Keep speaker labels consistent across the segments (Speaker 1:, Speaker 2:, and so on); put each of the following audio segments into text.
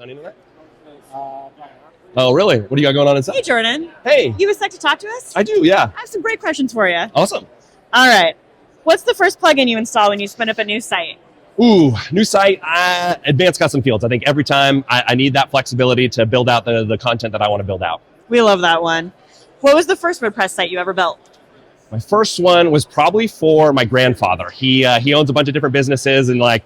Speaker 1: On internet? Oh, really? What do you got going on inside?
Speaker 2: Hey, Jordan.
Speaker 1: Hey.
Speaker 2: You have a sec to talk to us?
Speaker 1: I do, yeah.
Speaker 2: I have some great questions for you.
Speaker 1: Awesome.
Speaker 2: All right. What's the first plugin you install when you spin up a new site?
Speaker 1: Ooh, new site, advanced custom fields. I think every time I need that flexibility to build out the content that I want to build out.
Speaker 2: We love that one. What was the first WordPress site you ever built?
Speaker 1: My first one was probably for my grandfather. He owns a bunch of different businesses, and I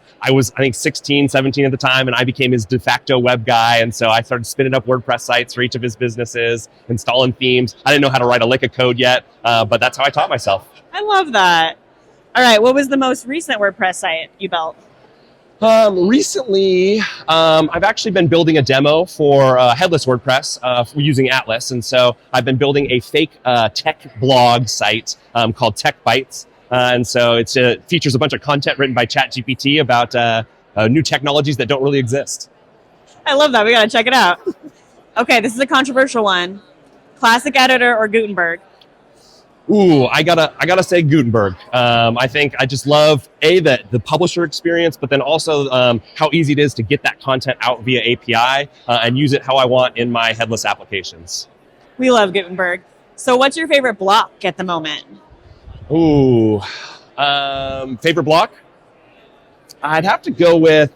Speaker 1: think 16, 17 at the time, and I became his de facto web guy. And so I started spinning up WordPress sites for each of his businesses, installing themes. I didn't know how to write a lick of code yet, but that's how I taught myself.
Speaker 2: I love that. All right, what was the most recent WordPress site you built?
Speaker 1: Recently, I've actually been building a demo for headless WordPress using Atlas. And so I've been building a fake tech blog site called Tech Bytes. And so it features a bunch of content written by ChatGPT about new technologies that don't really exist.
Speaker 2: I love that. We got to check it out. Okay, this is a controversial one. Classic editor or Gutenberg?
Speaker 1: Ooh, I gotta say Gutenberg. I think I just love the publisher experience, but then also how easy it is to get that content out via API and use it how I want in my headless applications.
Speaker 2: We love Gutenberg. So what's your favorite block at the moment?
Speaker 1: Ooh, favorite block? I'd have to go with,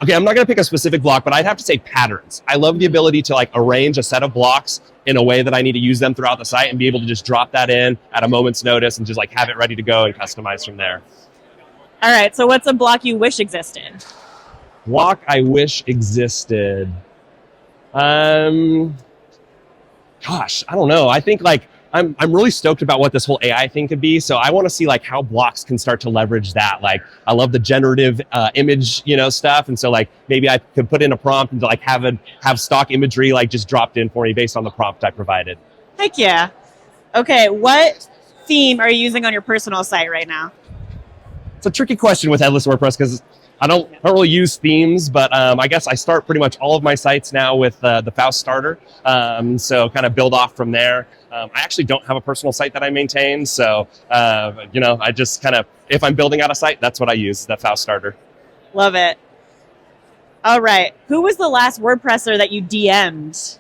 Speaker 1: okay, I'm not gonna pick a specific block, but I'd have to say patterns. I love the ability to arrange a set of blocks in a way that I need to use them throughout the site and be able to just drop that in at a moment's notice and just have it ready to go and customize from there.
Speaker 2: All right, so what's a block you wish existed?
Speaker 1: Block I wish existed. Gosh, I don't know. I think I'm really stoked about what this whole AI thing could be. So I want to see how blocks can start to leverage that. I love the generative image, stuff. And so maybe I could put in a prompt and have stock imagery just dropped in for me based on the prompt I provided.
Speaker 2: Heck yeah. Okay, what theme are you using on your personal site right now?
Speaker 1: It's a tricky question with headless WordPress because I don't really use themes, but I guess I start pretty much all of my sites now with the Faust starter. So kind of build off from there. I actually don't have a personal site that I maintain. So, I just if I'm building out a site, that's what I use, the Faust starter.
Speaker 2: Love it. All right. Who was the last WordPresser that you DM'd?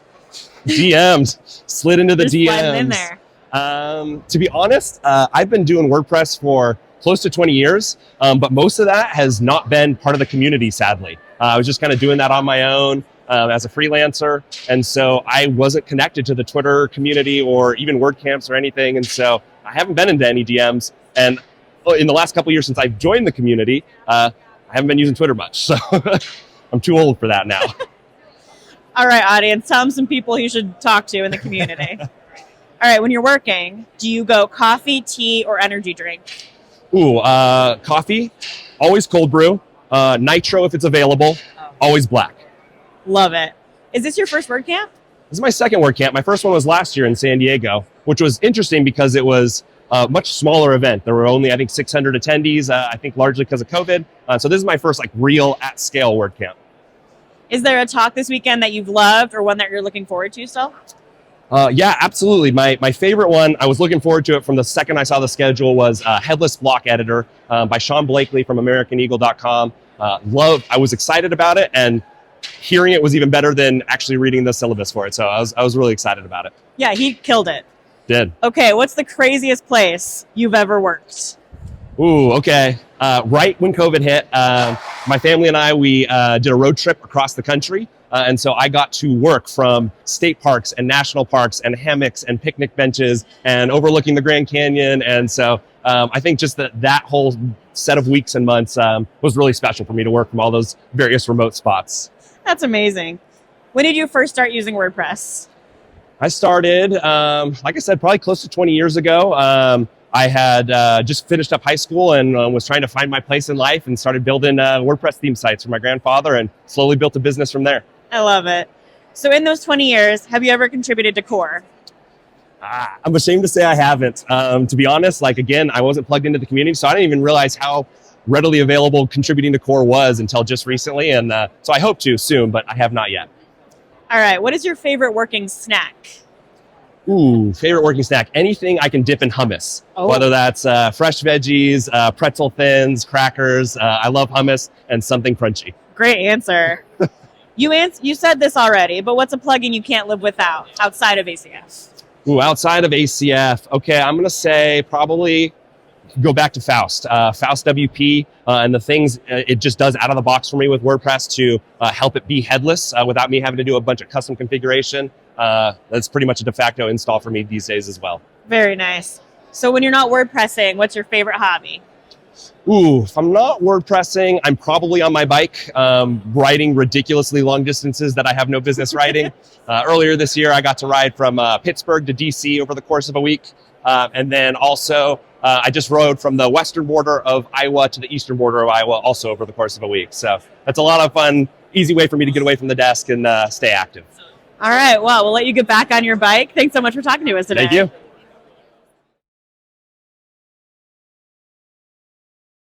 Speaker 1: DM'd. Slid into the
Speaker 2: Just
Speaker 1: DMs.
Speaker 2: in there.
Speaker 1: To be honest, I've been doing WordPress for close to 20 years, but most of that has not been part of the community, sadly. I was just kind of doing that on my own as a freelancer, and so I wasn't connected to the Twitter community or even WordCamps or anything, and so I haven't been into any DMs. And in the last couple of years since I've joined the community, I haven't been using Twitter much, so I'm too old for that now.
Speaker 2: All right, audience, tell them some people you should talk to in the community. All right, when you're working, do you go coffee, tea, or energy drink?
Speaker 1: Ooh, coffee, always cold brew, nitro if it's available, always black.
Speaker 2: Love it. Is this your first WordCamp?
Speaker 1: This is my second WordCamp. My first one was last year in San Diego, which was interesting because it was a much smaller event. There were only, I think, 600 attendees, I think largely because of COVID. So this is my first real at-scale WordCamp.
Speaker 2: Is there a talk this weekend that you've loved or one that you're looking forward to still?
Speaker 1: Yeah, absolutely. My favorite one, I was looking forward to it from the second I saw the schedule, was Headless Block Editor by Sean Blakely from AmericanEagle.com. I was excited about it, and hearing it was even better than actually reading the syllabus for it. So I was really excited about it.
Speaker 2: Yeah, he killed it.
Speaker 1: Did.
Speaker 2: Okay, what's the craziest place you've ever worked?
Speaker 1: Ooh, okay. Right when COVID hit, my family and I, we did a road trip across the country. And so I got to work from state parks and national parks and hammocks and picnic benches and overlooking the Grand Canyon. And so I think just that whole set of weeks and months was really special for me to work from all those various remote spots.
Speaker 2: That's amazing. When did you first start using WordPress?
Speaker 1: I started, like I said, probably close to 20 years ago. I had just finished up high school and was trying to find my place in life and started building WordPress theme sites for my grandfather and slowly built a business from there.
Speaker 2: I love it. So in those 20 years, have you ever contributed to Core?
Speaker 1: I'm ashamed to say I haven't. To be honest, again, I wasn't plugged into the community, so I didn't even realize how readily available contributing to Core was until just recently. And so I hope to soon, but I have not yet.
Speaker 2: All right. What is your favorite working snack?
Speaker 1: Ooh, favorite working snack. Anything I can dip in hummus, whether that's fresh veggies, pretzel thins, crackers. I love hummus and something crunchy.
Speaker 2: Great answer. You said this already, but what's a plugin you can't live without outside of ACF?
Speaker 1: Ooh, outside of ACF, okay, I'm going to say probably go back to Faust, Faust WP, and the things it just does out of the box for me with WordPress to help it be headless without me having to do a bunch of custom configuration. That's pretty much a de facto install for me these days as well.
Speaker 2: Very nice. So when you're not WordPressing, what's your favorite hobby?
Speaker 1: Ooh, if I'm not WordPressing, I'm probably on my bike, riding ridiculously long distances that I have no business riding. Earlier this year, I got to ride from Pittsburgh to DC over the course of a week. And then also, I just rode from the western border of Iowa to the eastern border of Iowa also over the course of a week. So that's a lot of fun, easy way for me to get away from the desk and stay active.
Speaker 2: All right. Well, we'll let you get back on your bike. Thanks so much for talking to us today.
Speaker 1: Thank you.